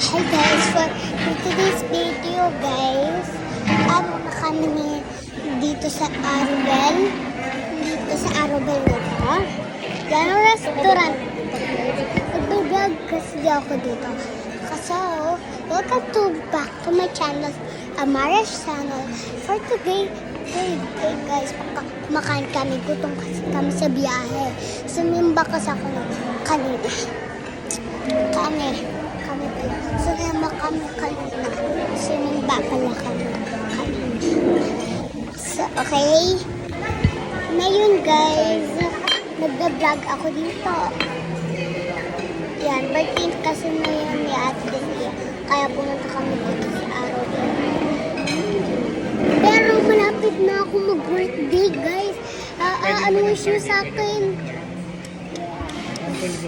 Hi guys, for today's video guys, ano na kami dito sa Arubel. Dito sa Arubel na to. Yan ang restaurant. Nag-vlog kasi ako dito. So, welcome back to my channel, Amara's channel. For today guys, kumakain kami. Gutom kasi kami sa biyahe. Sumimba kasi ako kanina. Sumimba kami kanina. Sumimba pala kami kanina. So, okay. Ngayon guys, nag-vlog ako dito. Yan, birthday kasi ngayon ni Ate Delia. Kaya pumunta kami dito sa Arubel. Pero malapit na ako mag-birthday guys. Ano wish nyo sa akin?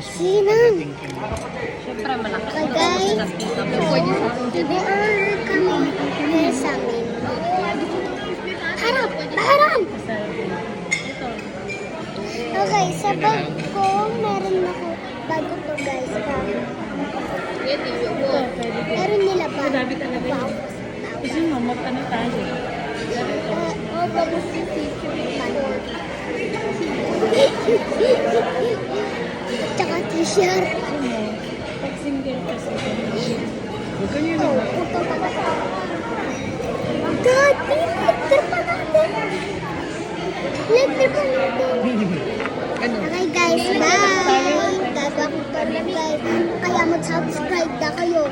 Sinang? Siyempre, malaki. Okay guys, nag-order kami meron sa amin. Harap! Harap! Okay, sa bag ko, meron ako bago to guys. Meron nila ba? Madami talaga yun. Kasi mo, magtanong tayo. Tapos si tsaka t-shirt. Pag single kasi. God, letter pa natin. Letter pa natin. Okay guys, bye. Gagawin ko na guys. Kaya mag-subscribe na kayo.